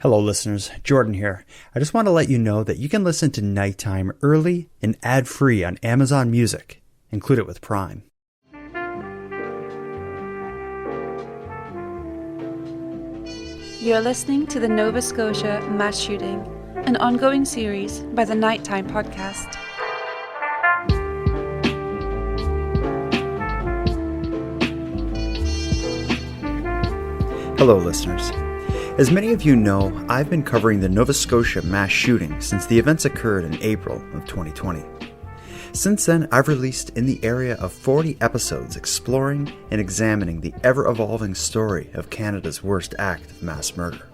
Hello listeners, Jordan here. I just want to let you know that you can listen to Nighttime early and ad-free on Amazon Music. Include it with Prime. You're listening to the Nova Scotia Mass Shooting, an ongoing series by the Nighttime podcast. Hello listeners. As many of you know, I've been covering the Nova Scotia Mass Shooting since the events occurred in April of 2020. Since then, I've released in the area of 40 episodes exploring and examining the ever-evolving story of Canada's worst act of mass murder.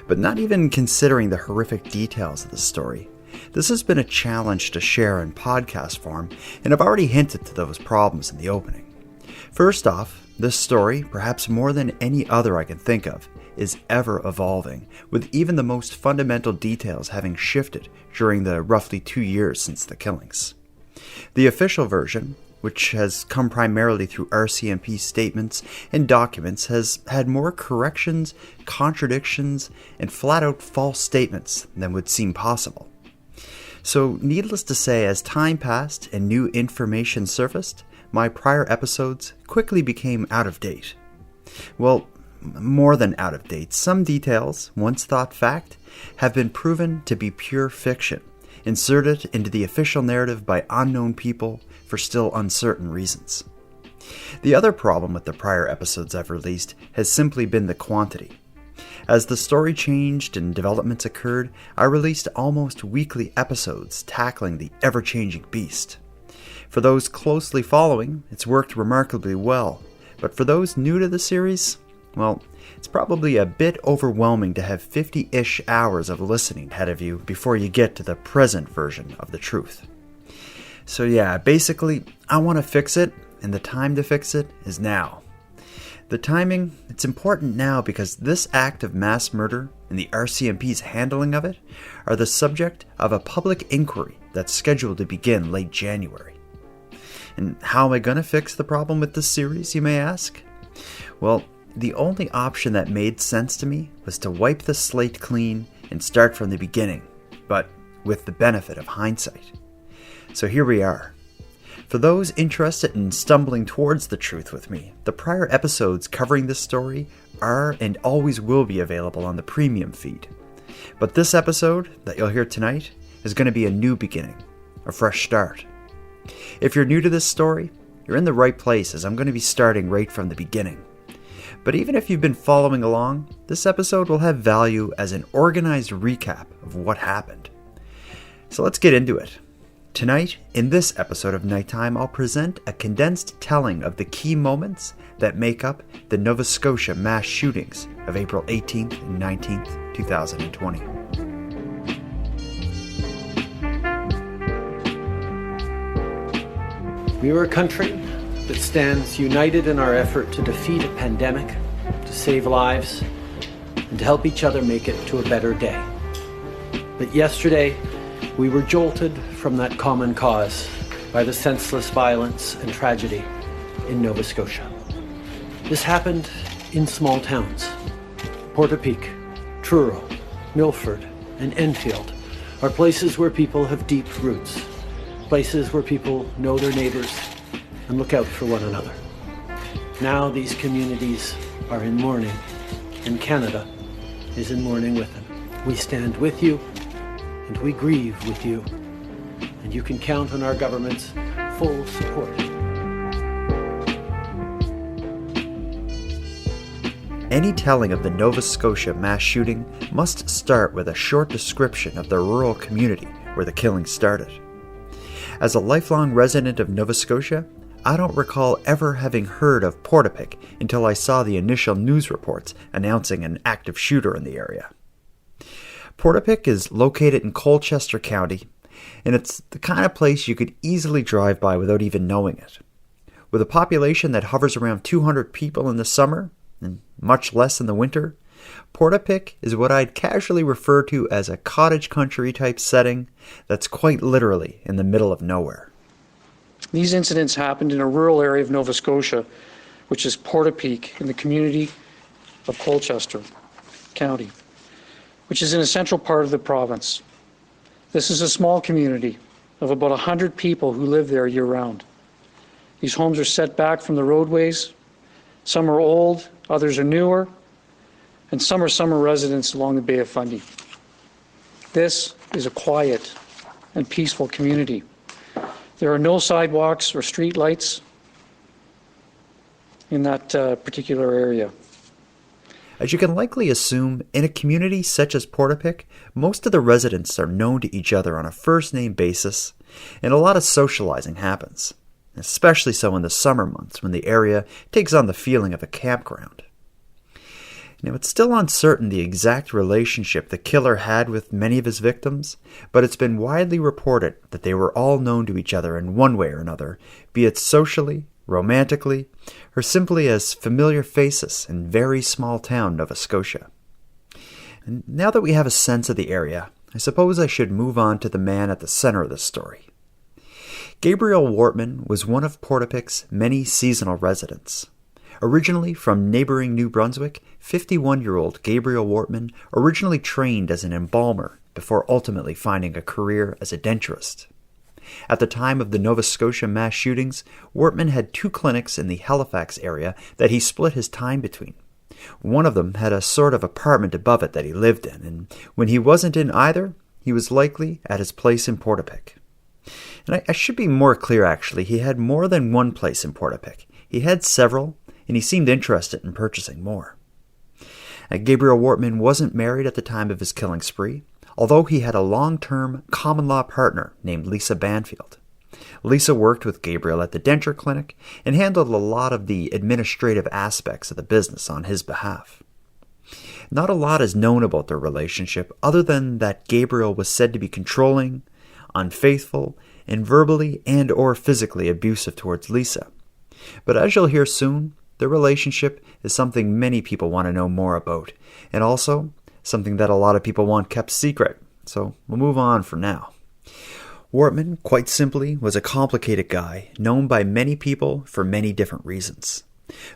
But not even considering the horrific details of the story, this has been a challenge to share in podcast form, and I've already hinted to those problems in the opening. First off, this story, perhaps more than any other I can think of, is ever evolving, with even the most fundamental details having shifted during the roughly 2 years since the killings. The official version, which has come primarily through RCMP statements and documents, has had more corrections, contradictions, and flat-out false statements than would seem possible. So, needless to say, as time passed and new information surfaced, my prior episodes quickly became out of date. Well, more than out of date. Some details, once thought fact, have been proven to be pure fiction, inserted into the official narrative by unknown people for still uncertain reasons. The other problem with the prior episodes I've released has simply been the quantity. As the story changed and developments occurred, I released almost weekly episodes tackling the ever-changing beast. For those closely following, it's worked remarkably well, but for those new to the series, well, it's probably a bit overwhelming to have 50-ish hours of listening ahead of you before you get to the present version of the truth. So yeah, basically, I want to fix it, and the time to fix it is now. The timing, it's important now because this act of mass murder and the RCMP's handling of it are the subject of a public inquiry that's scheduled to begin late January. And how am I going to fix the problem with this series, you may ask? Well, the only option that made sense to me was to wipe the slate clean and start from the beginning, but with the benefit of hindsight. So here we are. For those interested in stumbling towards the truth with me, the prior episodes covering this story are and always will be available on the premium feed. But this episode that you'll hear tonight is going to be a new beginning, a fresh start. If you're new to this story, you're in the right place, as I'm going to be starting right from the beginning. But even if you've been following along, this episode will have value as an organized recap of what happened. So let's get into it. Tonight, in this episode of Nighttime, I'll present a condensed telling of the key moments that make up the Nova Scotia Mass Shootings of April 18th and 19th, 2020. We are a country that stands united in our effort to defeat a pandemic, to save lives, and to help each other make it to a better day. But yesterday, we were jolted from that common cause by the senseless violence and tragedy in Nova Scotia. This happened in small towns. Portapique, Truro, Milford, and Enfield are places where people have deep roots, places where people know their neighbors and look out for one another. Now these communities are in mourning, and Canada is in mourning with them. We stand with you, and we grieve with you, and you can count on our government's full support. Any telling of the Nova Scotia mass shooting must start with a short description of the rural community where the killing started. As a lifelong resident of Nova Scotia, I don't recall ever having heard of Portapique until I saw the initial news reports announcing an active shooter in the area. Portapique is located in Colchester County, and it's the kind of place you could easily drive by without even knowing it. With a population that hovers around 200 people in the summer, and much less in the winter, Portapique is what I'd casually refer to as a cottage country type setting that's quite literally in the middle of nowhere. These incidents happened in a rural area of Nova Scotia, which is Portapique in the community of Colchester County. which is in a central part of the province. This is a small community of about 100 people who live there year-round. These homes are set back from the roadways. Some are old, others are newer, and some are summer residents along the Bay of Fundy. This is a quiet and peaceful community. There are no sidewalks or street lights in that particular area. As you can likely assume, in a community such as Portapique, most of the residents are known to each other on a first-name basis, and a lot of socializing happens, especially so in the summer months when the area takes on the feeling of a campground. Now, it's still uncertain the exact relationship the killer had with many of his victims, but it's been widely reported that they were all known to each other in one way or another, be it socially, romantically, or simply as familiar faces in very small town Nova Scotia. And now that we have a sense of the area, I suppose I should move on to the man at the center of the story. Gabriel Wortman was one of Portapique's many seasonal residents. Originally from neighboring New Brunswick, 51-year-old Gabriel Wortman originally trained as an embalmer before ultimately finding a career as a denturist. At the time of the Nova Scotia Mass Shootings, Wortman had 2 clinics in the Halifax area that he split his time between. One of them had a sort of apartment above it that he lived in, and when he wasn't in either, he was likely at his place in Portapique. And I should be more clear, actually. He had more than one place in Portapique. He had several, and he seemed interested in purchasing more. Gabriel Wortman wasn't married at the time of his killing spree, although he had a long-term common-law partner named Lisa Banfield. Lisa worked with Gabriel at the denture clinic and handled a lot of the administrative aspects of the business on his behalf. Not a lot is known about their relationship other than that Gabriel was said to be controlling, unfaithful, and verbally and or physically abusive towards Lisa. But as you'll hear soon, their relationship is something many people want to know more about, and also something that a lot of people want kept secret, so we'll move on for now. Wortman, quite simply, was a complicated guy, known by many people for many different reasons.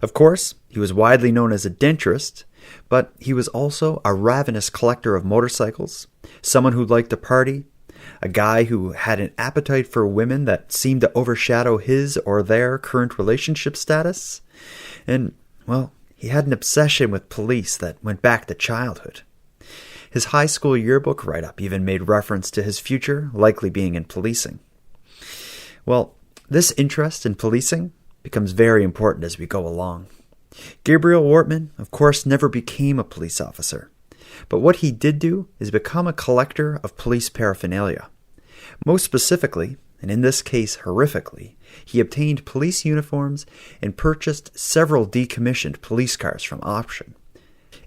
Of course, he was widely known as a denturist, but he was also a ravenous collector of motorcycles, someone who liked to party, a guy who had an appetite for women that seemed to overshadow his or their current relationship status, and, well, he had an obsession with police that went back to childhood. His high school yearbook write-up even made reference to his future likely being in policing. Well, this interest in policing becomes very important as we go along. Gabriel Wortman, of course, never became a police officer, but what he did do is become a collector of police paraphernalia. Most specifically, and in this case horrifically, he obtained police uniforms and purchased several decommissioned police cars from auction.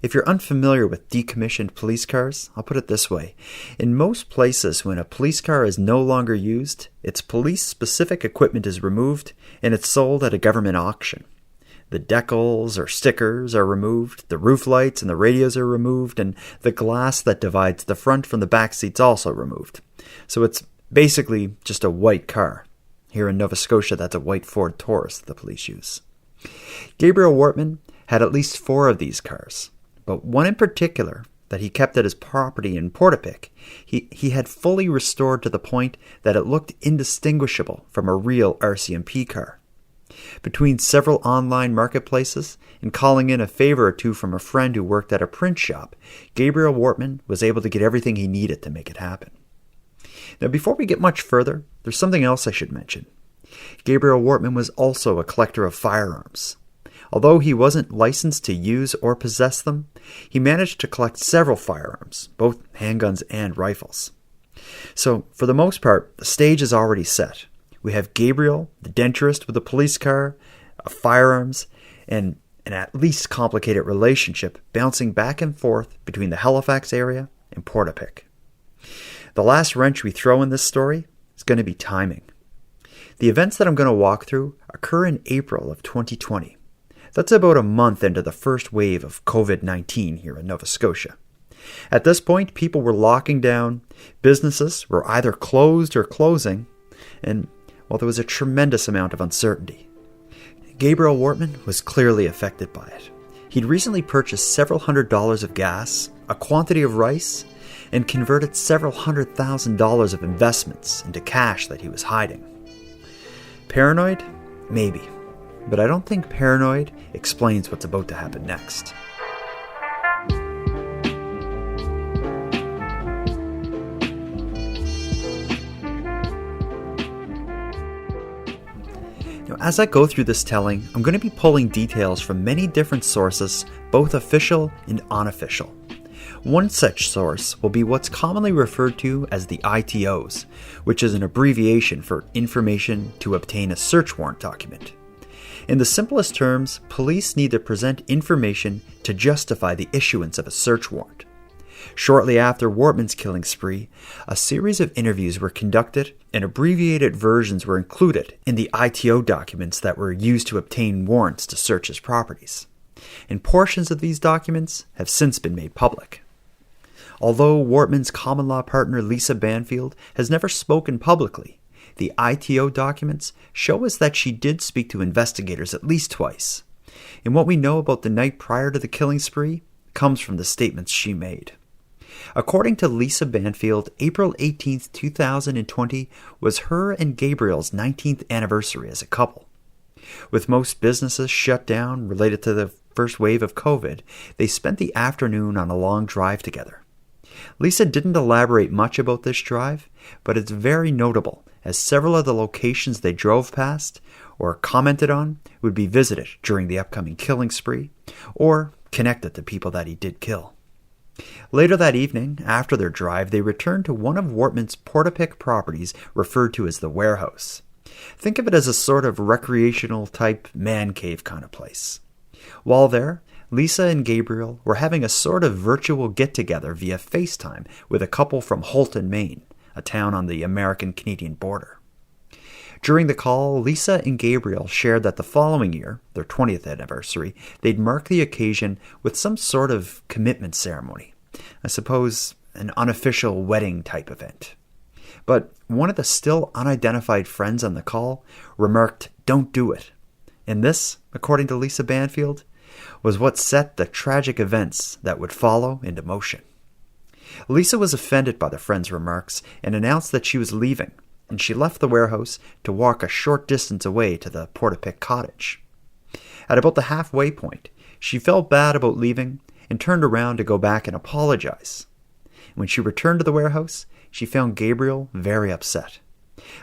If you're unfamiliar with decommissioned police cars, I'll put it this way. In most places, when a police car is no longer used, its police-specific equipment is removed and it's sold at a government auction. The decals or stickers are removed, the roof lights and the radios are removed, and the glass that divides the front from the back seats also removed. So it's basically just a white car. Here in Nova Scotia, that's a white Ford Taurus that the police use. Gabriel Wortman had at least 4 of these cars, but one in particular that he kept at his property in Portapique, he had fully restored to the point that it looked indistinguishable from a real RCMP car. Between several online marketplaces and calling in a favor or two from a friend who worked at a print shop, Gabriel Wortman was able to get everything he needed to make it happen. Now, before we get much further, there's something else I should mention. Gabriel Wortman was also a collector of firearms. Although he wasn't licensed to use or possess them, he managed to collect several firearms, both handguns and rifles. So, for the most part, the stage is already set. We have Gabriel, the denturist with a police car, firearms, and an at least complicated relationship bouncing back and forth between the Halifax area and Portapique. The last wrench we throw in this story is going to be timing. The events that I'm going to walk through occur in April of 2020. That's about a month into the first wave of COVID-19 here in Nova Scotia. At this point, people were locking down, businesses were either closed or closing, and, well, there was a tremendous amount of uncertainty. Gabriel Wortman was clearly affected by it. He'd recently purchased several $100s of gas, a quantity of rice, and converted several $100,000 of investments into cash that he was hiding. Paranoid? Maybe. But I don't think paranoid explains what's about to happen next. As I go through this telling, I'm going to be pulling details from many different sources, both official and unofficial. One such source will be what's commonly referred to as the ITOs, which is an abbreviation for Information to Obtain a Search Warrant Document. In the simplest terms, police need to present information to justify the issuance of a search warrant. Shortly after Wortman's killing spree, a series of interviews were conducted and abbreviated versions were included in the ITO documents that were used to obtain warrants to search his properties. And portions of these documents have since been made public. Although Wortman's common law partner Lisa Banfield has never spoken publicly, the ITO documents show us that she did speak to investigators at least twice. And what we know about the night prior to the killing spree comes from the statements she made. According to Lisa Banfield, April 18, 2020 was her and Gabriel's 19th anniversary as a couple. With most businesses shut down related to the first wave of COVID, they spent the afternoon on a long drive together. Lisa didn't elaborate much about this drive, but it's very notable as several of the locations they drove past or commented on would be visited during the upcoming killing spree or connected to people that he did kill. Later that evening, after their drive, they returned to one of Wortman's Portapique properties referred to as the warehouse. Think of it as a sort of recreational type man cave kind of place. While there, Lisa and Gabriel were having a sort of virtual get-together via FaceTime with a couple from Houlton, Maine, a town on the American-Canadian border. During the call, Lisa and Gabriel shared that the following year, their 20th anniversary, they'd mark the occasion with some sort of commitment ceremony. I suppose an unofficial wedding type event. But one of the still unidentified friends on the call remarked, "Don't do it." And this, according to Lisa Banfield, was what set the tragic events that would follow into motion. Lisa was offended by the friend's remarks and announced that she was leaving, and she left the warehouse to walk a short distance away to the Portapique cottage. At about the halfway point, she felt bad about leaving and turned around to go back and apologize. When she returned to the warehouse, she found Gabriel very upset.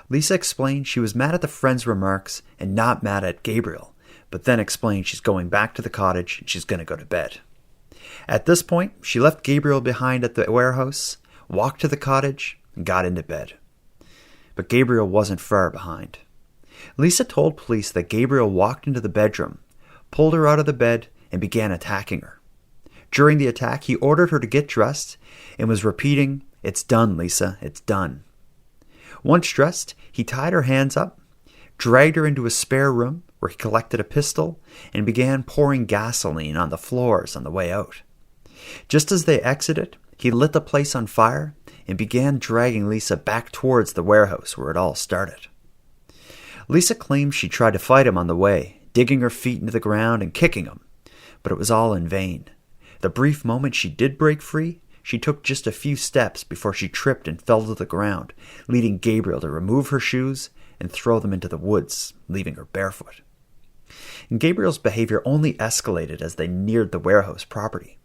Lisa explained she was mad at the friend's remarks and not mad at Gabriel, but then explained she's going back to the cottage and she's going to go to bed. At this point, she left Gabriel behind at the warehouse, walked to the cottage, and got into bed. But Gabriel wasn't far behind. Lisa told police that Gabriel walked into the bedroom, pulled her out of the bed, and began attacking her. During the attack, he ordered her to get dressed and was repeating, "It's done, Lisa, it's done." Once dressed, he tied her hands up, dragged her into a spare room where he collected a pistol and began pouring gasoline on the floors on the way out. Just as they exited, he lit the place on fire and began dragging Lisa back towards the warehouse where it all started. Lisa claims she tried to fight him on the way, digging her feet into the ground and kicking him, but it was all in vain. The brief moment she did break free, she took just a few steps before she tripped and fell to the ground, leading Gabriel to remove her shoes and throw them into the woods, leaving her barefoot. And Gabriel's behavior only escalated as they neared the warehouse property.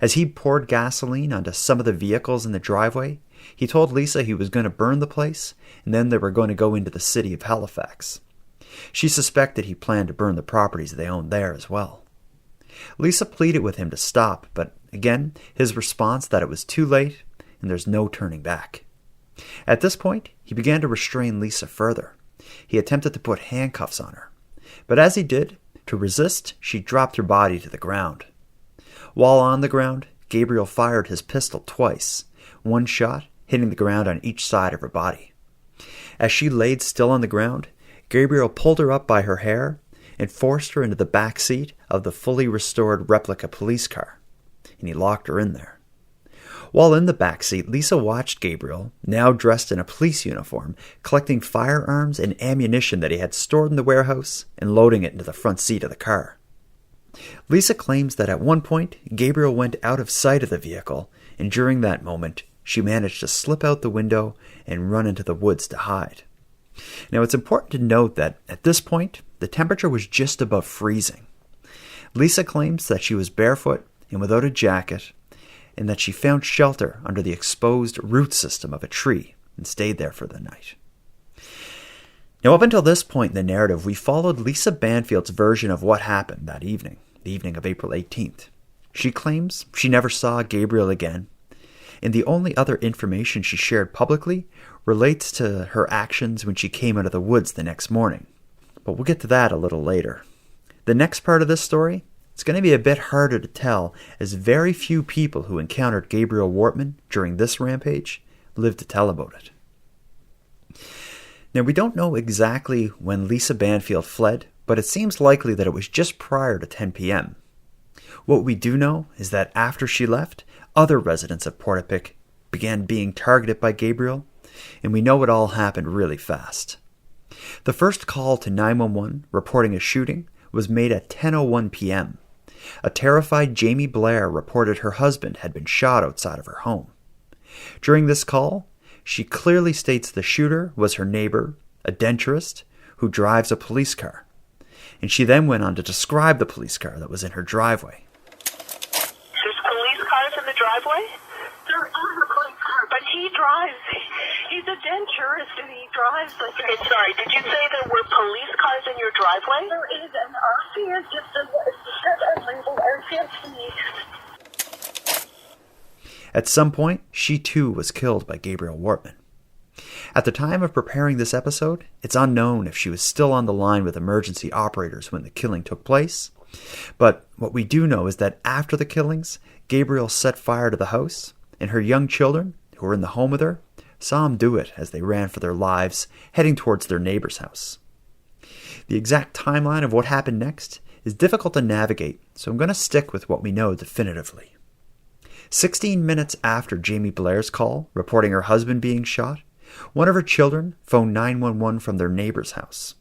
As he poured gasoline onto some of the vehicles in the driveway, he told Lisa he was going to burn the place, and then they were going to go into the city of Halifax. She suspected he planned to burn the properties they owned there as well. Lisa pleaded with him to stop, but again, his response that it was too late and there's no turning back. At this point, he began to restrain Lisa further. He attempted to put handcuffs on her, but as he did, to resist, she dropped her body to the ground. While on the ground, Gabriel fired his pistol twice, one shot hitting the ground on each side of her body. As she laid still on the ground, Gabriel pulled her up by her hair and forced her into the back seat of the fully restored replica police car, and he locked her in there. While in the back seat, Lisa watched Gabriel, now dressed in a police uniform, collecting firearms and ammunition that he had stored in the warehouse and loading it into the front seat of the car. Lisa claims that at one point, Gabriel went out of sight of the vehicle, and during that moment, she managed to slip out the window and run into the woods to hide. Now, it's important to note that at this point, the temperature was just above freezing. Lisa claims that she was barefoot and without a jacket, and that she found shelter under the exposed root system of a tree and stayed there for the night. Now, up until this point in the narrative, we followed Lisa Banfield's version of what happened that evening, the evening of April 18th. She claims she never saw Gabriel again, and the only other information she shared publicly relates to her actions when she came out of the woods the next morning. But we'll get to that a little later. The next part of this story, it's going to be a bit harder to tell, as very few people who encountered Gabriel Wortman during this rampage lived to tell about it. Now, we don't know exactly when Lisa Banfield fled, but it seems likely that it was just prior to 10 p.m. What we do know is that after she left, other residents of Portapique began being targeted by Gabriel, and we know it all happened really fast. The first call to 911 reporting a shooting was made at 10:01 p.m. A terrified Jamie Blair reported her husband had been shot outside of her home. During this call, she clearly states the shooter was her neighbor, a denturist, who drives a police car. And she then went on to describe the police car that was in her driveway. There's police cars in the driveway? There is a police car, but he drives. He's a denturist and he drives like a... Okay, sorry, did you say there were police cars in your driveway? There is, and RC is just a labeled RCMP. At some point, she too was killed by Gabriel Wortman. At the time of preparing this episode, it's unknown if she was still on the line with emergency operators when the killing took place. But what we do know is that after the killings, Gabriel set fire to the house, and her young children, who were in the home with her, saw him do it as they ran for their lives, heading towards their neighbor's house. The exact timeline of what happened next is difficult to navigate, so I'm going to stick with what we know definitively. 16 minutes after Jamie Blair's call, reporting her husband being shot, one of her children phoned 911 from their neighbor's house.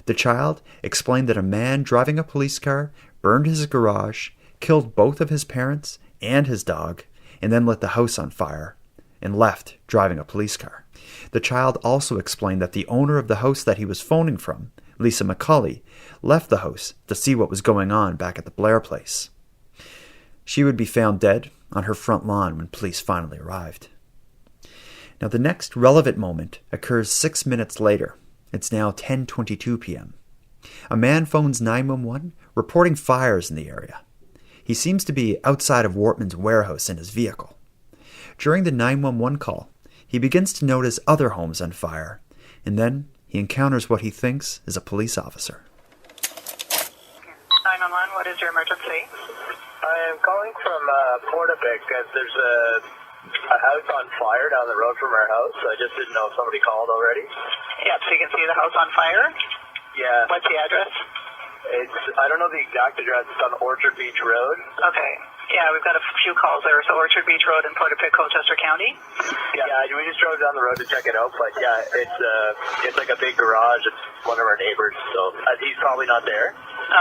The child explained that a man driving a police car burned his garage, killed both of his parents and his dog, and then lit the house on fire, and left driving a police car. The child also explained that the owner of the house that he was phoning from, Lisa McCauley, left the house to see what was going on back at the Blair place. She would be found dead on her front lawn when police finally arrived. Now, the next relevant moment occurs 6 minutes later. It's now 10:22 p.m. A man phones 911 reporting fires in the area. He seems to be outside of Wortman's warehouse in his vehicle. During the 911 call, he begins to notice other homes on fire, and then he encounters what he thinks is a police officer. 911, what is your emergency? I am calling from Portapique because there's a house on fire down the road from our house. I just didn't know if somebody called already. Yep, so you can see the house on fire? Yeah. What's the address? I don't know the exact address. It's on Orchard Beach Road. Okay. Yeah, we've got a few calls there. So Orchard Beach Road in Portapique, Colchester County? Yeah, we just drove down the road to check it out. But yeah, it's like a big garage. It's one of our neighbors, so he's probably not there.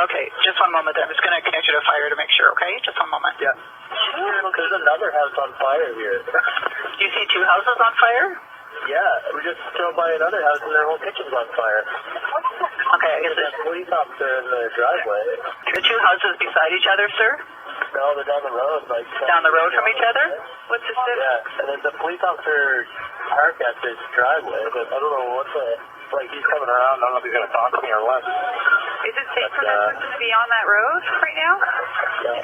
Okay, just one moment. I'm just going to connect you to fire to make sure, okay? Just one moment. Yeah. There's another house on fire here. Do you see two houses on fire? Yeah, we just drove by another house and their whole kitchen's on fire. Okay, I guess there's a police officer in the driveway. The two houses beside each other, sir? No, they're down the road. Down the road from each other? What's this? Yeah, and then the police officer parked at this driveway, but I don't know what he's coming around. I don't know if he's going to talk to me or what. Is it safe for that person to be on that road right now? Yeah.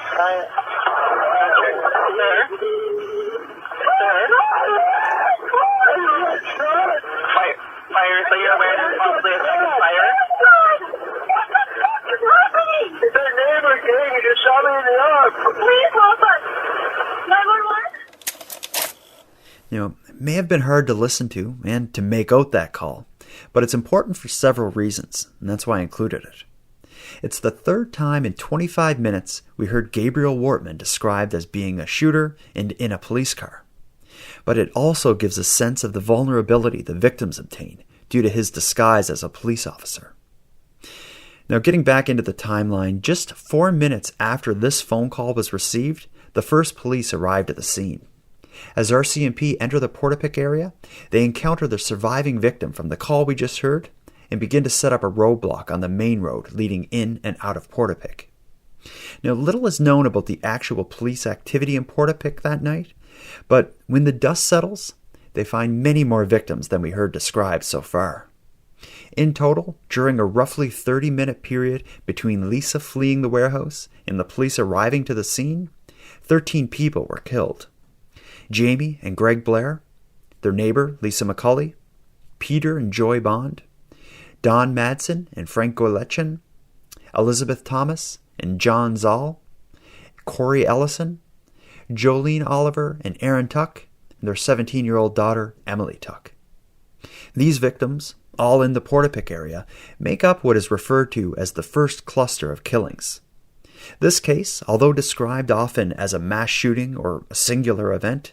Fire, so you're aware there's possibly a second fire? It's our neighbor, Dave. He just shot me in the arm. Please help us. 911? It may have been hard to listen to and to make out that call, but it's important for several reasons, and that's why I included it. It's the third time in 25 minutes we heard Gabriel Wortman described as being a shooter and in a police car. But it also gives a sense of the vulnerability the victims obtain due to his disguise as a police officer. Now, getting back into the timeline, just 4 minutes after this phone call was received, the first police arrived at the scene. As RCMP enter the Portapique area, they encounter the surviving victim from the call we just heard and begin to set up a roadblock on the main road leading in and out of Portapique. Now, little is known about the actual police activity in Portapique that night, but when the dust settles, they find many more victims than we heard described so far. In total, during a roughly 30-minute period between Lisa fleeing the warehouse and the police arriving to the scene, 13 people were killed. Jamie and Greg Blair, their neighbor Lisa McCulley, Peter and Joy Bond, Don Madsen and Frank Goletchen, Elizabeth Thomas and John Zoll, Corey Ellison, Jolene Oliver and Aaron Tuck, and their 17-year-old daughter Emily Tuck. These victims, all in the Portapique area, make up what is referred to as the first cluster of killings. This case, although described often as a mass shooting or a singular event,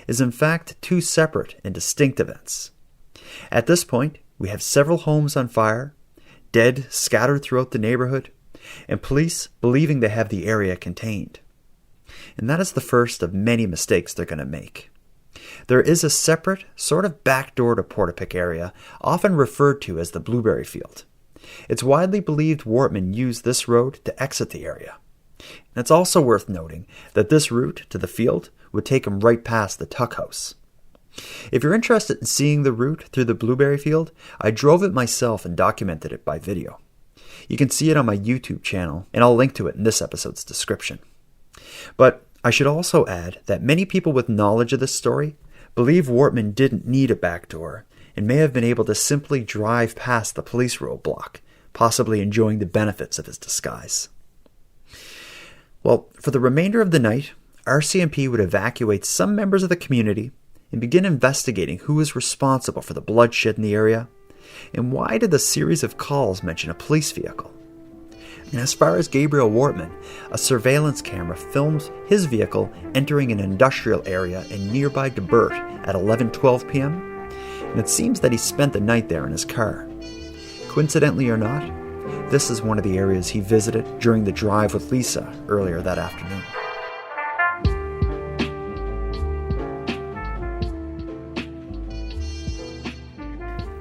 is in fact two separate and distinct events. At this point, we have several homes on fire, dead scattered throughout the neighborhood, and police believing they have the area contained. And that is the first of many mistakes they're going to make. There is a separate, sort of backdoor to Portapique area, often referred to as the Blueberry Field. It's widely believed Wortman used this road to exit the area. And it's also worth noting that this route to the field would take him right past the Tuck house. If you're interested in seeing the route through the Blueberry Field, I drove it myself and documented it by video. You can see it on my YouTube channel, and I'll link to it in this episode's description. But I should also add that many people with knowledge of this story believe Wortman didn't need a backdoor and may have been able to simply drive past the police roadblock, possibly enjoying the benefits of his disguise. Well, for the remainder of the night, RCMP would evacuate some members of the community and begin investigating who was responsible for the bloodshed in the area, and why did the series of calls mention a police vehicle. And as far as Gabriel Wortman, a surveillance camera filmed his vehicle entering an industrial area in nearby DeBert at 11:12 p.m., and it seems that he spent the night there in his car. Coincidentally or not, this is one of the areas he visited during the drive with Lisa earlier that afternoon.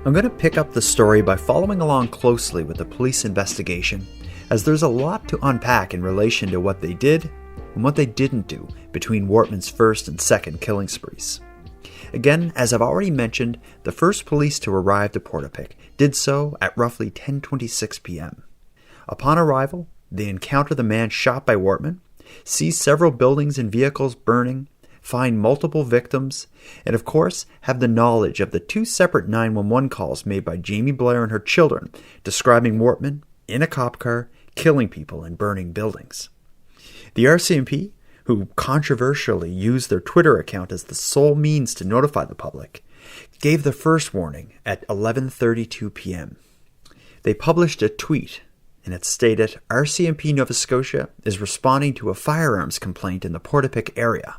I'm going to pick up the story by following along closely with the police investigation, as there's a lot to unpack in relation to what they did and what they didn't do between Wortman's first and second killing sprees. Again, as I've already mentioned, the first police to arrive to Portapique did so at roughly 10:26 p.m. Upon arrival, they encounter the man shot by Wortman, see several buildings and vehicles burning, find multiple victims, and of course have the knowledge of the two separate 911 calls made by Jamie Blair and her children describing Wortman in a cop car killing people and burning buildings. The RCMP, who controversially used their Twitter account as the sole means to notify the public, gave the first warning at 11:32 p.m. They published a tweet, and it stated, RCMP Nova Scotia is responding to a firearms complaint in the Portapique area.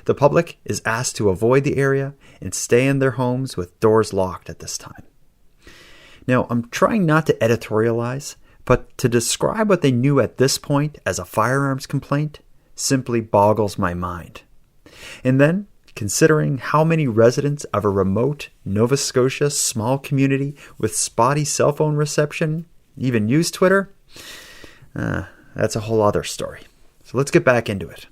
The public is asked to avoid the area and stay in their homes with doors locked at this time. Now, I'm trying not to editorialize, but to describe what they knew at this point as a firearms complaint simply boggles my mind. And then, considering how many residents of a remote Nova Scotia small community with spotty cell phone reception even use Twitter, that's a whole other story. So let's get back into it.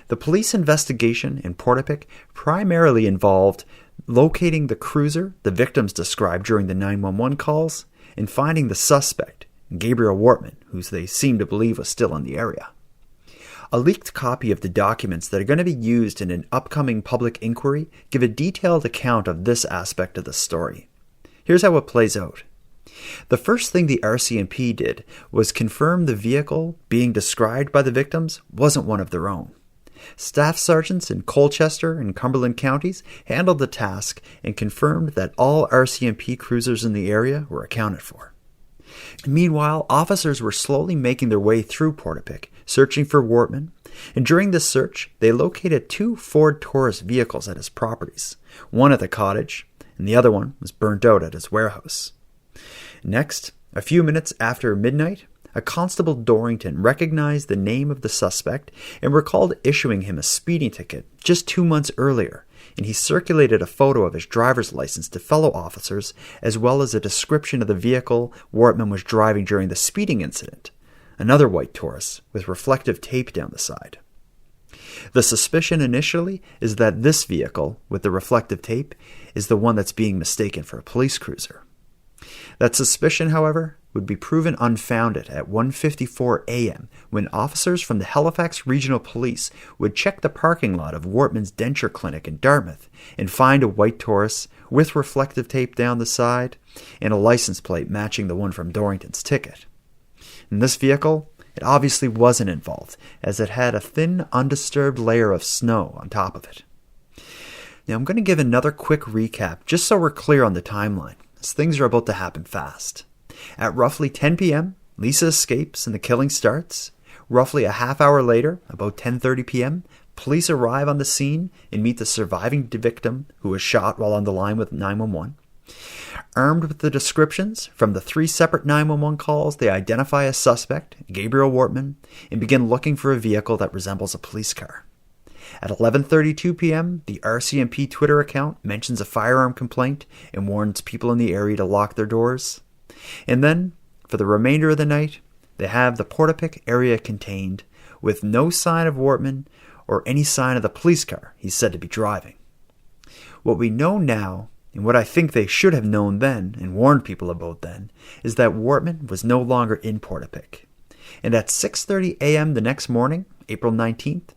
The police investigation in Portapique primarily involved locating the cruiser the victims described during the 911 calls and finding the suspect, Gabriel Wortman, who they seem to believe was still in the area. A leaked copy of the documents that are going to be used in an upcoming public inquiry give a detailed account of this aspect of the story. Here's how it plays out. The first thing the RCMP did was confirm the vehicle being described by the victims wasn't one of their own. Staff sergeants in Colchester and Cumberland counties handled the task and confirmed that all RCMP cruisers in the area were accounted for. Meanwhile, officers were slowly making their way through Portapique, searching for Wortman, and during this search, they located two Ford Taurus vehicles at his properties, one at the cottage, and the other one was burnt out at his warehouse. Next, A few minutes after midnight, a Constable Dorrington recognized the name of the suspect and recalled issuing him a speeding ticket just 2 months earlier, and he circulated a photo of his driver's license to fellow officers as well as a description of the vehicle Wortman was driving during the speeding incident, another white Taurus with reflective tape down the side. The suspicion initially is that this vehicle with the reflective tape is the one that's being mistaken for a police cruiser. That suspicion, however, would be proven unfounded at 1:54 a.m. when officers from the Halifax Regional Police would check the parking lot of Wortman's denture clinic in Dartmouth and find a white Taurus with reflective tape down the side and a license plate matching the one from Dorrington's ticket. In this vehicle, it obviously wasn't involved, as it had a thin, undisturbed layer of snow on top of it. Now I'm going to give another quick recap just so we're clear on the timeline, as things are about to happen fast. At roughly 10 p.m., Lisa escapes and the killing starts. Roughly a half hour later, about 10:30 p.m., police arrive on the scene and meet the surviving victim who was shot while on the line with 911. Armed with the descriptions from the 3 separate 911 calls, they identify a suspect, Gabriel Wortman, and begin looking for a vehicle that resembles a police car. At 11:32 p.m., the RCMP Twitter account mentions a firearm complaint and warns people in the area to lock their doors. And then, for the remainder of the night, they have the Portapique area contained, with no sign of Wortman or any sign of the police car he's said to be driving. What we know now, and what I think they should have known then and warned people about then, is that Wortman was no longer in Portapique. And at 6:30 a.m. the next morning, April 19th,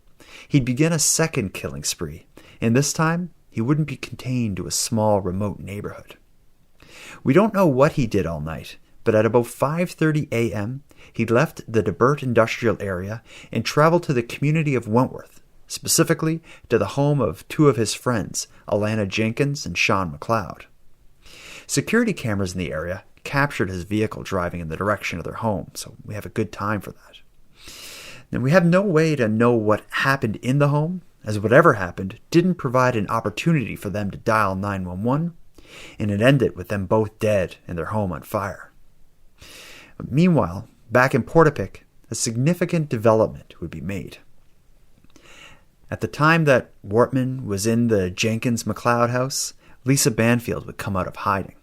he'd begin a second killing spree, and this time he wouldn't be contained to a small, remote neighborhood. We don't know what he did all night, but at about 5:30 a.m., he left the Debert industrial area and traveled to the community of Wentworth, specifically to the home of 2 of his friends, Alana Jenkins and Sean McLeod. Security cameras in the area captured his vehicle driving in the direction of their home, so we have a good time for that. Now, we have no way to know what happened in the home, as whatever happened didn't provide an opportunity for them to dial 911, and it ended with them both dead and their home on fire. Meanwhile, back in Portapique, a significant development would be made. At the time that Wortman was in the Jenkins-McLeod house, Lisa Banfield would come out of hiding.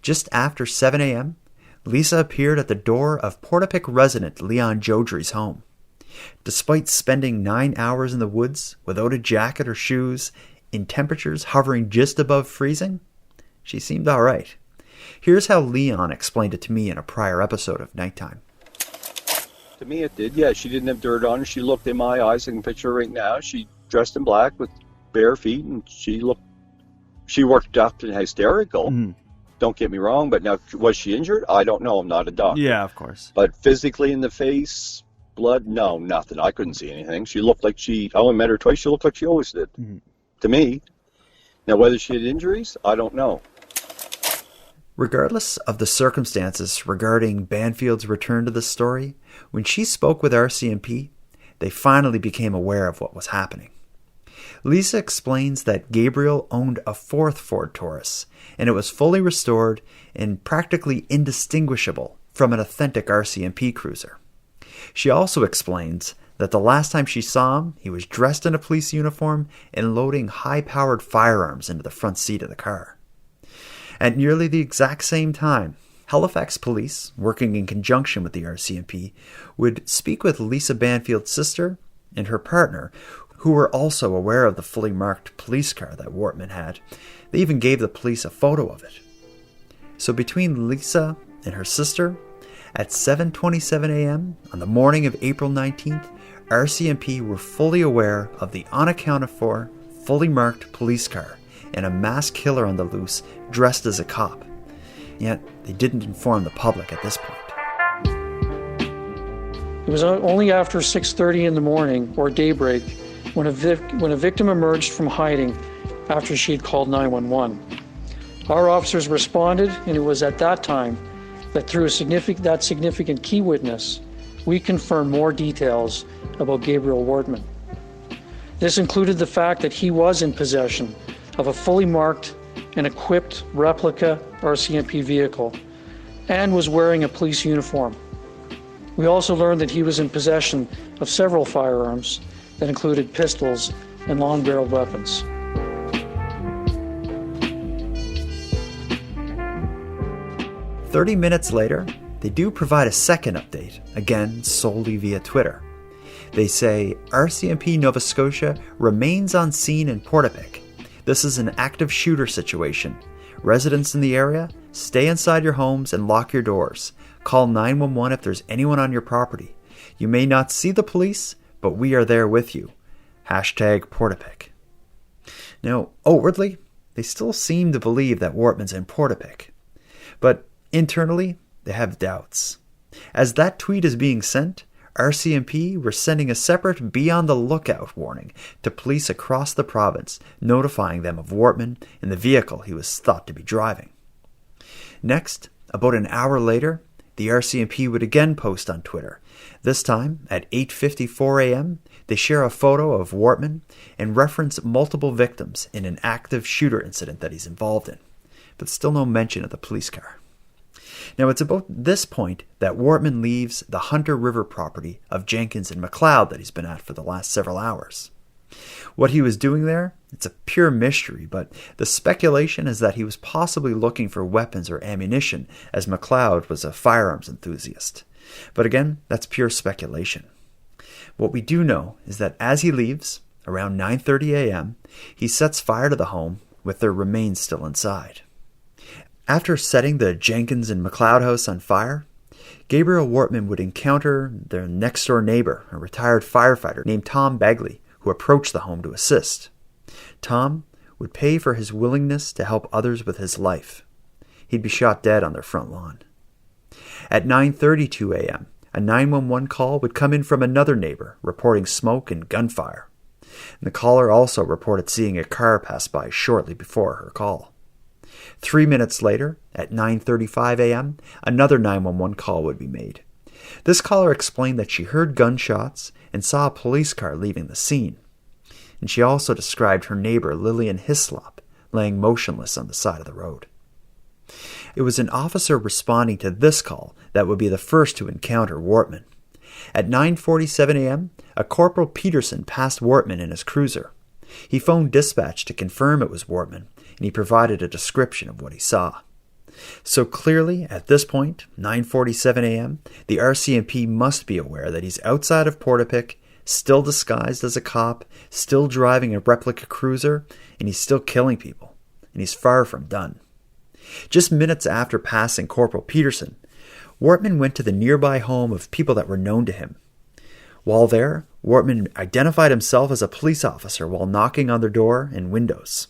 Just after 7 a.m., Lisa appeared at the door of Portapique resident Leon Jodry's home. Despite spending 9 hours in the woods without a jacket or shoes, in temperatures hovering just above freezing, she seemed all right. Here's how Leon explained it to me in a prior episode of Nighttime. To me it did, yeah. She didn't have dirt on her. She looked in my eyes. I can picture her right now. She dressed in black with bare feet, and she worked up and hysterical. Mm-hmm. Don't get me wrong, but now, was she injured? I don't know. I'm not a doctor. Yeah, of course. But physically in the face, blood, no, nothing. I couldn't see anything. She looked like I only met her twice. She looked like she always did. Mm-hmm. To me. Now, whether she had injuries, I don't know. Regardless of the circumstances regarding Banfield's return to the story, when she spoke with RCMP, they finally became aware of what was happening. Lisa explains that Gabriel owned a 4th Ford Taurus, and it was fully restored and practically indistinguishable from an authentic RCMP cruiser. She also explains that the last time she saw him, he was dressed in a police uniform and loading high-powered firearms into the front seat of the car. At nearly the exact same time, Halifax police, working in conjunction with the RCMP, would speak with Lisa Banfield's sister and her partner, who were also aware of the fully marked police car that Wortman had. They even gave the police a photo of it. So between Lisa and her sister, at 7:27 a.m. on the morning of April 19th, RCMP were fully aware of the unaccounted-for, fully marked police car and a mass killer on the loose dressed as a cop. Yet, they didn't inform the public at this point. It was only after 6:30 in the morning, or daybreak, when a victim emerged from hiding after she had called 911. Our officers responded, and it was at that time that through that significant key witness, we confirmed more details about Gabriel Wortman. This included the fact that he was in possession of a fully marked and equipped replica RCMP vehicle, and was wearing a police uniform. We also learned that he was in possession of several firearms that included pistols and long-barreled weapons. "30 minutes later, they do provide a second update, again solely via Twitter. They say, RCMP Nova Scotia remains on scene in Portapique. This is an active shooter situation. Residents in the area, stay inside your homes and lock your doors. Call 911 if there's anyone on your property. You may not see the police, but we are there with you. Hashtag Portapique." Now, outwardly, they still seem to believe that Wortman's in Portapique. But internally, they have doubts. As that tweet is being sent, RCMP were sending a separate be on the lookout warning to police across the province, notifying them of Wortman and the vehicle he was thought to be driving. Next, about an hour later, the RCMP would again post on Twitter. This time, at 8:54 a.m., they share a photo of Wortman and reference multiple victims in an active shooter incident that he's involved in, but still no mention of the police car. Now, it's about this point that Wortman leaves the Hunter River property of Jenkins and McLeod that he's been at for the last several hours. What he was doing there, it's a pure mystery, but the speculation is that he was possibly looking for weapons or ammunition, as McLeod was a firearms enthusiast. But again, that's pure speculation. What we do know is that as he leaves, around 9:30 a.m., he sets fire to the home with their remains still inside. After setting the Jenkins and McLeod house on fire, Gabriel Wortman would encounter their next-door neighbor, a retired firefighter named Tom Bagley, who approached the home to assist. Tom would pay for his willingness to help others with his life. He'd be shot dead on their front lawn. At 9:32 a.m., a 911 call would come in from another neighbor reporting smoke and gunfire. And the caller also reported seeing a car pass by shortly before her call. 3 minutes later, at 9:35 a.m., another 911 call would be made. This caller explained that she heard gunshots and saw a police car leaving the scene. And she also described her neighbor Lillian Hislop laying motionless on the side of the road. It was an officer responding to this call that would be the first to encounter Wortman. At 9:47 a.m., a Corporal Peterson passed Wortman in his cruiser. He phoned dispatch to confirm it was Wortman, and he provided a description of what he saw. So clearly, at this point, 9:47 a.m., the RCMP must be aware that he's outside of Portapique, still disguised as a cop, still driving a replica cruiser, and he's still killing people. And he's far from done. Just minutes after passing Corporal Peterson, Wortman went to the nearby home of people that were known to him. While there, Wortman identified himself as a police officer while knocking on their door and windows.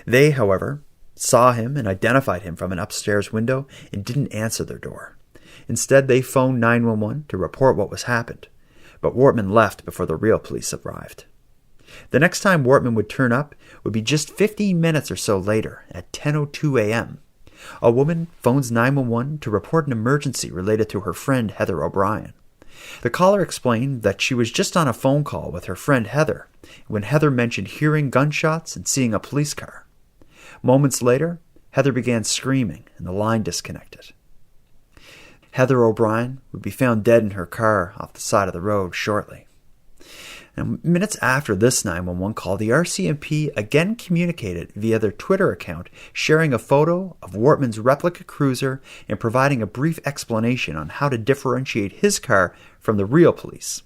They, however, saw him and identified him from an upstairs window and didn't answer their door. Instead, they phoned 911 to report what was happened, but Wortman left before the real police arrived. The next time Wortman would turn up would be just 15 minutes or so later at 10:02 a.m. A woman phones 911 to report an emergency related to her friend Heather O'Brien. The caller explained that she was just on a phone call with her friend Heather when Heather mentioned hearing gunshots and seeing a police car. Moments later, Heather began screaming and the line disconnected. Heather O'Brien would be found dead in her car off the side of the road shortly. Now, minutes after this 911 call, the RCMP again communicated via their Twitter account, sharing a photo of Wortman's replica cruiser and providing a brief explanation on how to differentiate his car from the real police.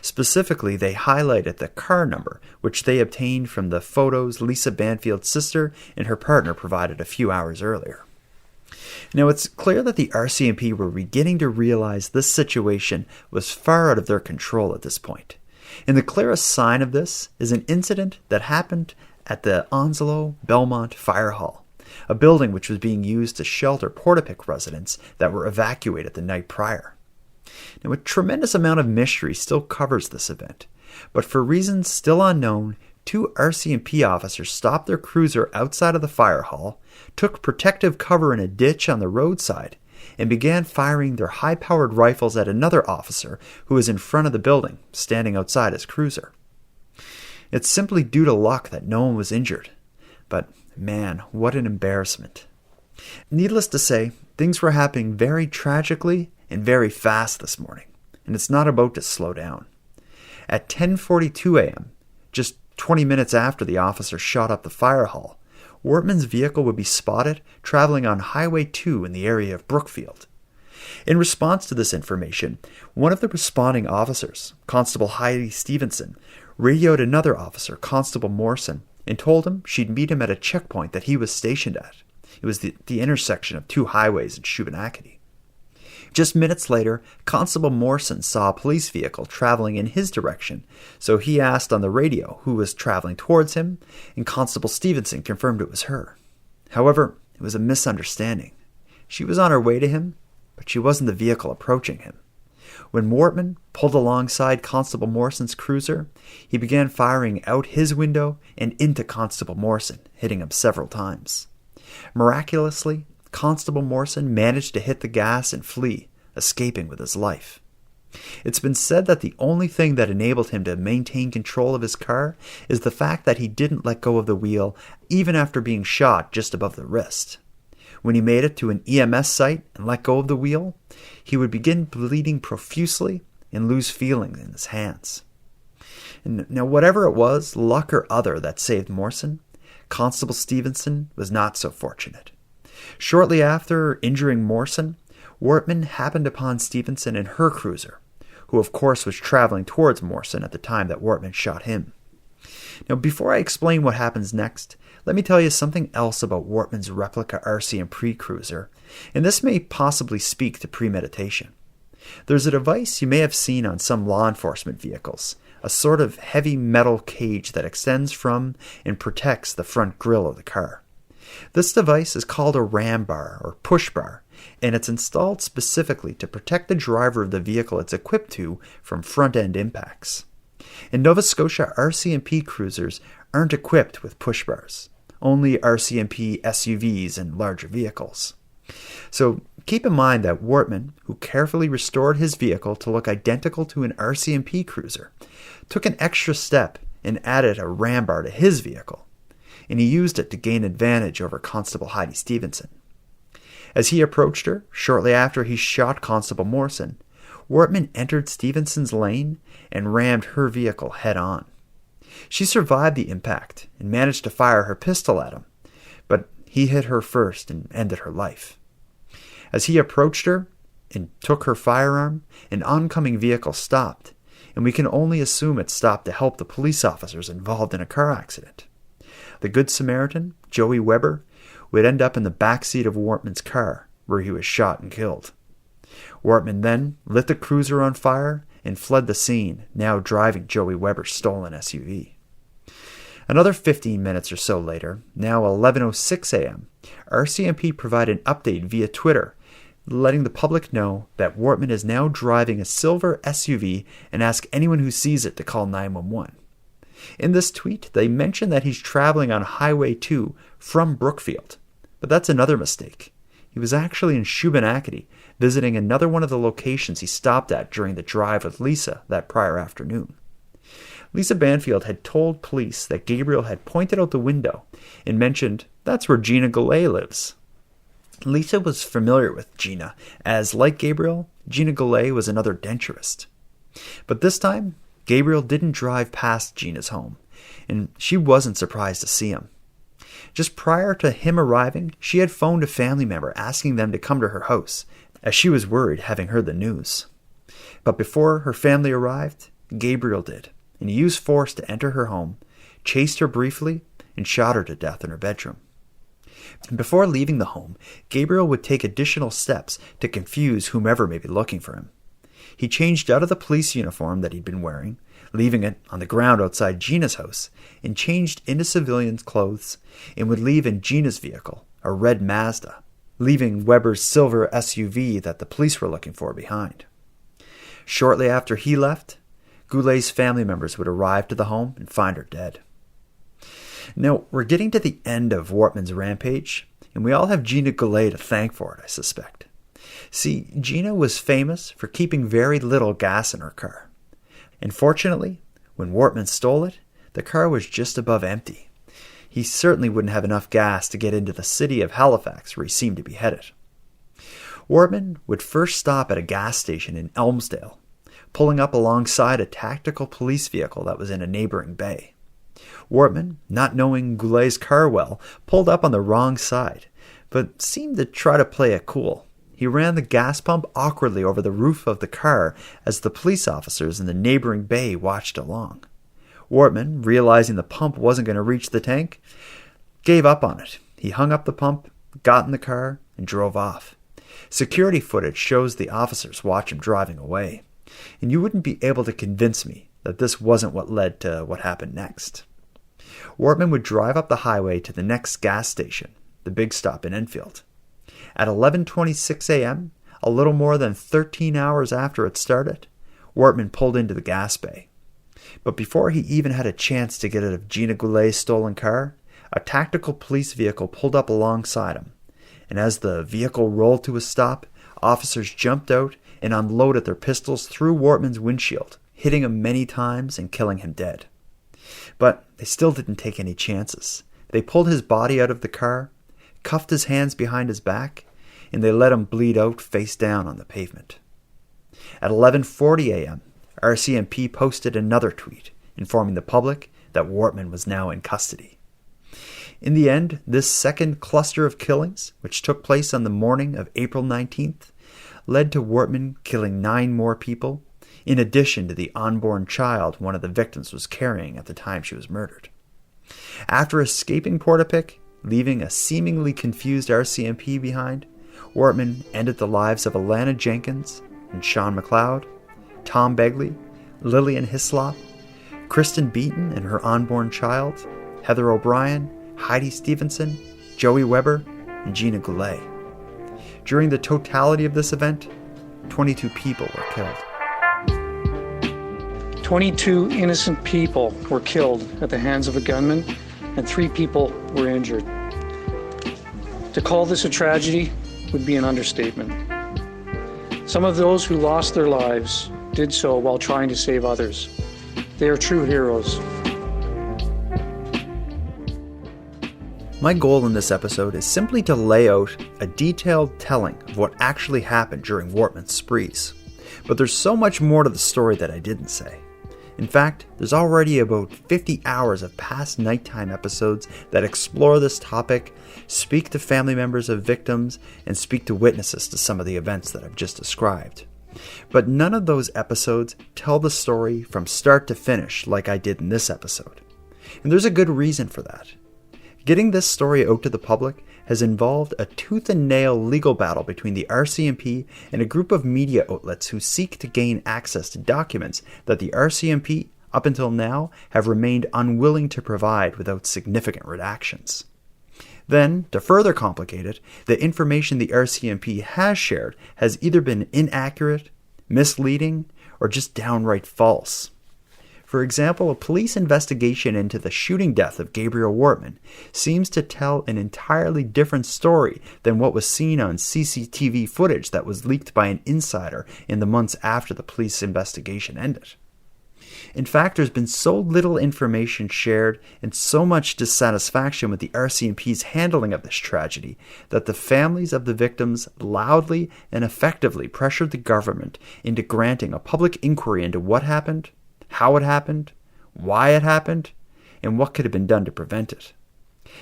Specifically, they highlighted the car number, which they obtained from the photos Lisa Banfield's sister and her partner provided a few hours earlier. Now, it's clear that the RCMP were beginning to realize this situation was far out of their control at this point. And the clearest sign of this is an incident that happened at the Onslow Belmont Fire Hall, a building which was being used to shelter Portapique residents that were evacuated the night prior. Now, a tremendous amount of mystery still covers this event, but for reasons still unknown, 2 RCMP officers stopped their cruiser outside of the fire hall, took protective cover in a ditch on the roadside, and began firing their high-powered rifles at another officer who was in front of the building, standing outside his cruiser. It's simply due to luck that no one was injured. But man, what an embarrassment. Needless to say, things were happening very tragically and very fast this morning, and it's not about to slow down. At 10:42 a.m., just 20 minutes after the officer shot up the fire hall, Wortman's vehicle would be spotted traveling on Highway 2 in the area of Brookfield. In response to this information, one of the responding officers, Constable Heidi Stevenson, radioed another officer, Constable Morrison, and told him she'd meet him at a checkpoint that he was stationed at. It was the intersection of two highways in Shubenacadie. Just minutes later, Constable Morrison saw a police vehicle traveling in his direction, so he asked on the radio who was traveling towards him, and Constable Stevenson confirmed it was her. However, it was a misunderstanding. She was on her way to him, but she wasn't the vehicle approaching him. When Wortman pulled alongside Constable Morrison's cruiser, he began firing out his window and into Constable Morrison, hitting him several times. Miraculously, Constable Morrison managed to hit the gas and flee, escaping with his life. It's been said that the only thing that enabled him to maintain control of his car is the fact that he didn't let go of the wheel even after being shot just above the wrist. When he made it to an EMS site and let go of the wheel, he would begin bleeding profusely and lose feeling in his hands. And now, whatever it was, luck or other, that saved Morrison, Constable Stevenson was not so fortunate. Shortly after injuring Morrison, Wortman happened upon Stevenson in her cruiser, who of course was traveling towards Morrison at the time that Wortman shot him. Now, before I explain what happens next, let me tell you something else about Wortman's replica RCMP cruiser, and this may possibly speak to premeditation. There's a device you may have seen on some law enforcement vehicles, a sort of heavy metal cage that extends from and protects the front grille of the car. This device is called a ram bar or push bar, and it's installed specifically to protect the driver of the vehicle it's equipped to from front-end impacts. In Nova Scotia, RCMP cruisers aren't equipped with push bars, only RCMP SUVs and larger vehicles. So keep in mind that Wortman, who carefully restored his vehicle to look identical to an RCMP cruiser, took an extra step and added a ram bar to his vehicle, and he used it to gain advantage over Constable Heidi Stevenson. As he approached her, shortly after he shot Constable Morrison, Wortman entered Stevenson's lane and rammed her vehicle head-on. She survived the impact and managed to fire her pistol at him, but he hit her first and ended her life. As he approached her and took her firearm, an oncoming vehicle stopped, and we can only assume it stopped to help the police officers involved in a car accident. The Good Samaritan, Joey Weber, would end up in the backseat of Wortman's car, where he was shot and killed. Wortman then lit the cruiser on fire and fled the scene, now driving Joey Weber's stolen SUV. Another 15 minutes or so later, now 11:06 a.m., RCMP provided an update via Twitter, letting the public know that Wortman is now driving a silver SUV and ask anyone who sees it to call 911. In this tweet, they mention that he's traveling on Highway 2 from Brookfield, but that's another mistake. He was actually in Shubenacadie, visiting another one of the locations he stopped at during the drive with Lisa that prior afternoon. Lisa Banfield had told police that Gabriel had pointed out the window and mentioned that's where Gina Goulet lives. Lisa was familiar with Gina, as like Gabriel, Gina Goulet was another denturist. But this time, Gabriel didn't drive past Gina's home, and she wasn't surprised to see him. Just prior to him arriving, she had phoned a family member asking them to come to her house, as she was worried having heard the news. But before her family arrived, Gabriel did, and he used force to enter her home, chased her briefly, and shot her to death in her bedroom. And before leaving the home, Gabriel would take additional steps to confuse whomever may be looking for him. He changed out of the police uniform that he'd been wearing, leaving it on the ground outside Gina's house, and changed into civilian clothes, and would leave in Gina's vehicle, a red Mazda, leaving Weber's silver SUV that the police were looking for behind. Shortly after he left, Goulet's family members would arrive to the home and find her dead. Now, we're getting to the end of Wortman's rampage, and we all have Gina Goulet to thank for it, I suspect. See, Gina was famous for keeping very little gas in her car. And fortunately, when Wortman stole it, the car was just above empty. he certainly wouldn't have enough gas to get into the city of Halifax where he seemed to be headed. Wortman would first stop at a gas station in Elmsdale, pulling up alongside a tactical police vehicle that was in a neighboring bay. Wortman, not knowing Goulet's car well, pulled up on the wrong side, but seemed to try to play it cool. He ran the gas pump awkwardly over the roof of the car as the police officers in the neighboring bay watched along. Wortman, realizing the pump wasn't going to reach the tank, gave up on it. He hung up the pump, got in the car, and drove off. Security footage shows the officers watch him driving away, and you wouldn't be able to convince me that this wasn't what led to what happened next. Wortman would drive up the highway to the next gas station, the big stop in Enfield. At 11:26 a.m., a little more than 13 hours after it started, Wortman pulled into the gas bay. But before he even had a chance to get out of Gina Goulet's stolen car, a tactical police vehicle pulled up alongside him. And as the vehicle rolled to a stop, officers jumped out and unloaded their pistols through Wortman's windshield, hitting him many times and killing him dead. But they still didn't take any chances. They pulled his body out of the car, cuffed his hands behind his back, and they let him bleed out face down on the pavement. At 11:40 a.m., RCMP posted another tweet informing the public that Wortman was now in custody. In the end, this second cluster of killings, which took place on the morning of April 19th, led to Wortman killing 9 more people, in addition to the unborn child one of the victims was carrying at the time she was murdered. After escaping Portapique, leaving a seemingly confused RCMP behind, Wortman ended the lives of Alana Jenkins and Sean McLeod, Tom Begley, Lillian Hislop, Kristen Beaton and her unborn child, Heather O'Brien, Heidi Stevenson, Joey Weber, and Gina Goulet. During the totality of this event, 22 people were killed. 22 innocent people were killed at the hands of a gunman, and 3 people were injured. To call this a tragedy would be an understatement. Some of those who lost their lives did so while trying to save others. They are true heroes. My goal in this episode is simply to lay out a detailed telling of what actually happened during Wortman's sprees. But there's so much more to the story that I didn't say. In fact, there's already about 50 hours of past nighttime episodes that explore this topic, speak to family members of victims, and speak to witnesses to some of the events that I've just described. But none of those episodes tell the story from start to finish like I did in this episode. And there's a good reason for that. Getting this story out to the public has involved a tooth and nail legal battle between the RCMP and a group of media outlets who seek to gain access to documents that the RCMP, up until now, have remained unwilling to provide without significant redactions. Then, to further complicate it, the information the RCMP has shared has either been inaccurate, misleading, or just downright false. For example, a police investigation into the shooting death of Gabriel Wortman seems to tell an entirely different story than what was seen on CCTV footage that was leaked by an insider in the months after the police investigation ended. In fact, there's been so little information shared and so much dissatisfaction with the RCMP's handling of this tragedy that the families of the victims loudly and effectively pressured the government into granting a public inquiry into what happened, how it happened, why it happened, and what could have been done to prevent it.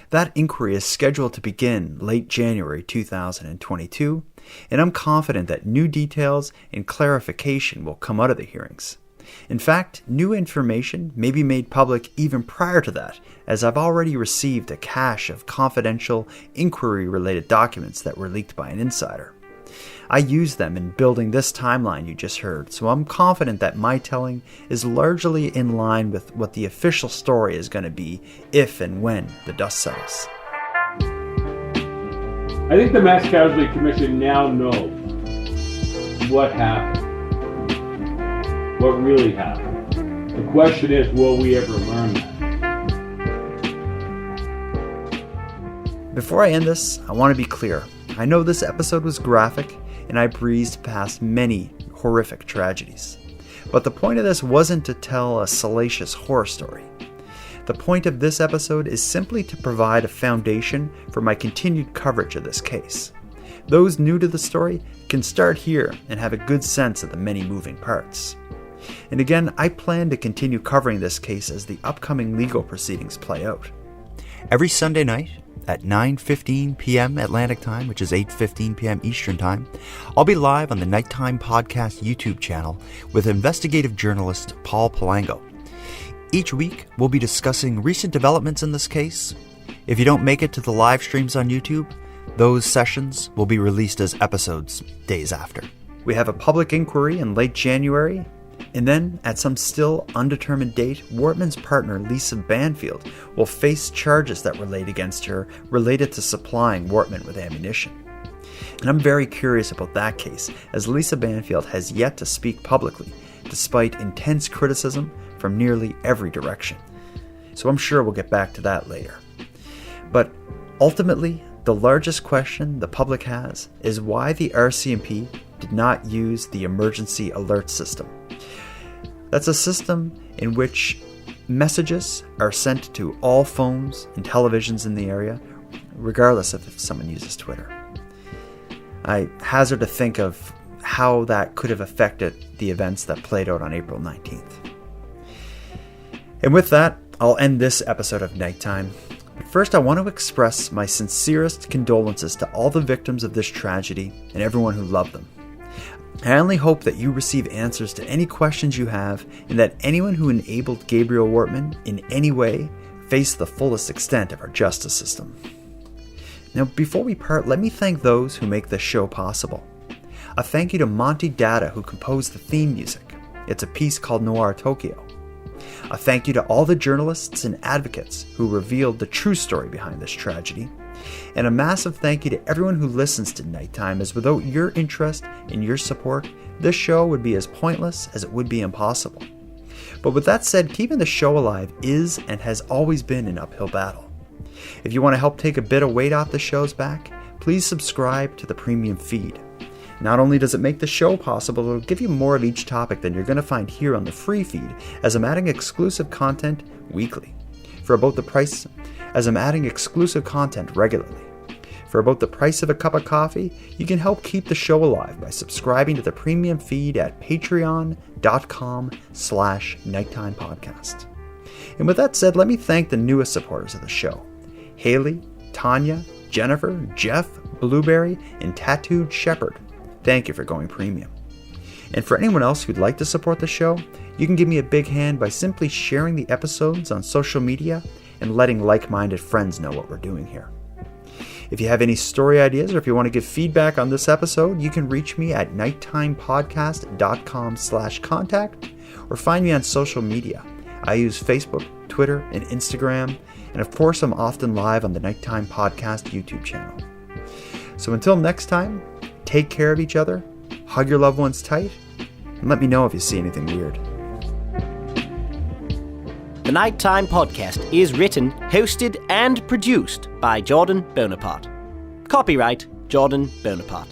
That inquiry is scheduled to begin late January 2022, and I'm confident that new details and clarification will come out of the hearings. In fact, new information may be made public even prior to that, as I've already received a cache of confidential, inquiry-related documents that were leaked by an insider. I used them in building this timeline you just heard, so I'm confident that my telling is largely in line with what the official story is going to be if and when the dust settles. I think the Mass Casualty Commission now knows what happened, what really happened. The question is, will we ever learn that? Before I end this, I want to be clear. I know this episode was graphic, and I breezed past many horrific tragedies. But the point of this wasn't to tell a salacious horror story. The point of this episode is simply to provide a foundation for my continued coverage of this case. Those new to the story can start here and have a good sense of the many moving parts. And again, I plan to continue covering this case as the upcoming legal proceedings play out. Every Sunday night at 9:15 p.m. Atlantic Time, which is 8:15 p.m. Eastern Time, I'll be live on the Nighttime Podcast YouTube channel with investigative journalist Paul Palango. Each week, we'll be discussing recent developments in this case. If you don't make it to the live streams on YouTube, those sessions will be released as episodes days after. We have a public inquiry in late January, and then, at some still undetermined date, Wortman's partner Lisa Banfield will face charges that were laid against her related to supplying Wortman with ammunition. And I'm very curious about that case, as Lisa Banfield has yet to speak publicly, despite intense criticism from nearly every direction. So I'm sure we'll get back to that later. But ultimately, the largest question the public has is why the RCMP did not use the emergency alert system. That's a system in which messages are sent to all phones and televisions in the area, regardless of if someone uses Twitter. I hazard to think of how that could have affected the events that played out on April 19th. And with that, I'll end this episode of Nighttime. But first, I want to express my sincerest condolences to all the victims of this tragedy and everyone who loved them. I only hope that you receive answers to any questions you have, and that anyone who enabled Gabriel Wortman in any way face the fullest extent of our justice system. Now, before we part, let me thank those who make this show possible. A thank you to Monty Datta, who composed the theme music. It's a piece called Noir, Toyko. A thank you to all the journalists and advocates who revealed the true story behind this tragedy. And a massive thank you to everyone who listens to Nighttime, as without your interest and your support, this show would be as pointless as it would be impossible. But with that said, keeping the show alive is and has always been an uphill battle. If you want to help take a bit of weight off the show's back, please subscribe to the premium feed. Not only does it make the show possible, it'll give you more of each topic than you're going to find here on the free feed, as I'm adding exclusive content weekly. For about the price, as I'm adding exclusive content regularly. For about the price of a cup of coffee, you can help keep the show alive by subscribing to the premium feed at patreon.com/nighttimepodcast. And with that said, let me thank the newest supporters of the show. Haley, Tanya, Jennifer, Jeff, Blueberry, and Tattooed Shepherd. Thank you for going premium. And for anyone else who'd like to support the show, you can give me a big hand by simply sharing the episodes on social media and letting like-minded friends know what we're doing here. If you have any story ideas or if you want to give feedback on this episode, you can reach me at nighttimepodcast.com/contact or find me on social media. I use Facebook, Twitter, and Instagram, and of course I'm often live on the Nighttime Podcast YouTube channel. So until next time, take care of each other, hug your loved ones tight, and let me know if you see anything weird. The Nighttime Podcast is written, hosted, and produced by Jordan Bonaparte. Copyright Jordan Bonaparte.